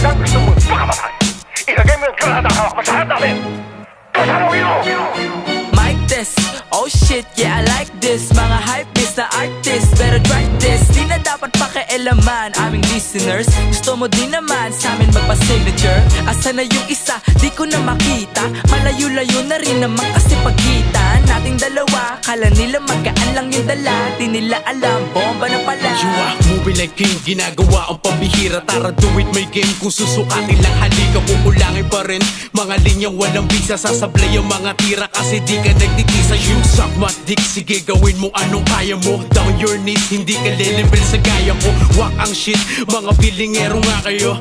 talagang gusto mo pakamatay, ilagay mo yung granada hawak mo sa harap namin. Pasalungin mo! Mic test, oh shit, yeah I like this. Mga hypebeast na artist, better try this. Di na dapat pakialaman aming listeners. Gusto mo din naman sa amin magpa-signature. Asa na yung isa, di ko na makita. Malayo-layo na rin naman kasi pagitan nating dalawa. Kala nila magaan lang yung dala, di nila alam, bomba na pala. You are moving like king, ginagawa ang pambihira. Tara do it, may game. Kung susukatin lang halika, kukulangin pa rin. Mga linyang walang bisa, sasablay ang mga tira kasi di ka nagtitisa. You suck my dick, sige gawin mo anong kaya mo. Down your knees, hindi ka lilibre sa gaya ko. Wak ang shit, mga bilingero nga kayo.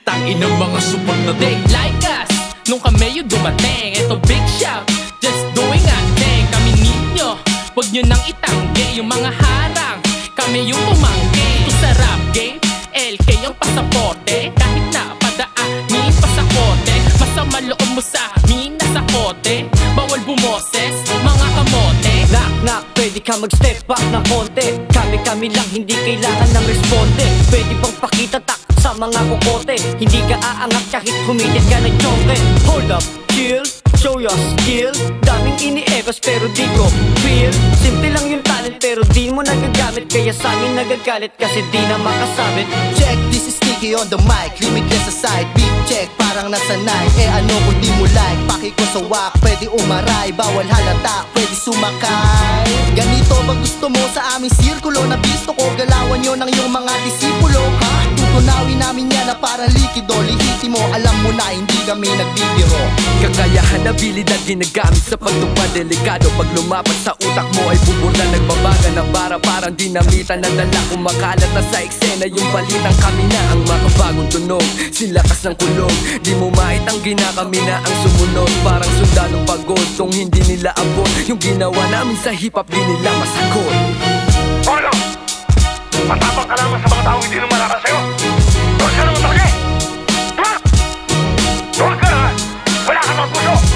Tangin ng mga support na they like us, nung kami yung dumating. Eto big shout, just doing our thing. Kami ninyo, wag nyo nang itanggi yung mga harang, kami yung tumanggi. Ito sa rap game, LK ang pasaporte. Kahit na padaanin pa sa kote, masama loob mo sa amin nasa kote. Bawal bumoses, mga kamote. Knock knock, pwede ka mag-step back na konti. Kami lang, hindi kailangan ng responde. Pwede bang pakita tak sa mga kukote? Hindi ka aangat kahit humitit ka ng chonke. Hold up, chill, show your skill. Daming ini-egos pero di ko feel. Simple lang yung talent pero di mo nagagamit. Kaya sa amin nagagalit kasi di na makasabit. Check, this is Sticky on the mic. Limitless aside, beat check, parang nasanay. Eh ano kung di mo like, paki ko sa wak. Pwede umaray, bawal halata, pwede sumakay. Ganito ba gusto mo sa aming sirkulo? Na bisto ko, galawan nyo ng iyong mga disipulo. Ha? Tutunawin namin yan na parang likido. Lihiti mo, alam mo na hindi kami nagbibiro. Kakayahan na bilid na ginagamit sa pagtupad delikado. Pag lumapat sa utak mo ay buburda, nagbabaga na parang dinamita na dala. Kumakalat na sa eksena yung balitang kami na ang makabagong tunog. Silakas ng kulog, di mo maitanggi na kami na ang sumunod. Parang sundalong pagod, kung hindi nila abot yung ginawa namin sa hip-hop, di nila masagot. Ano? Matapang ka naman sa mga taong hindi lumalaban sa'yo. Doon ka naman talaga eh! Doon ka naman! Wala ka ng puso!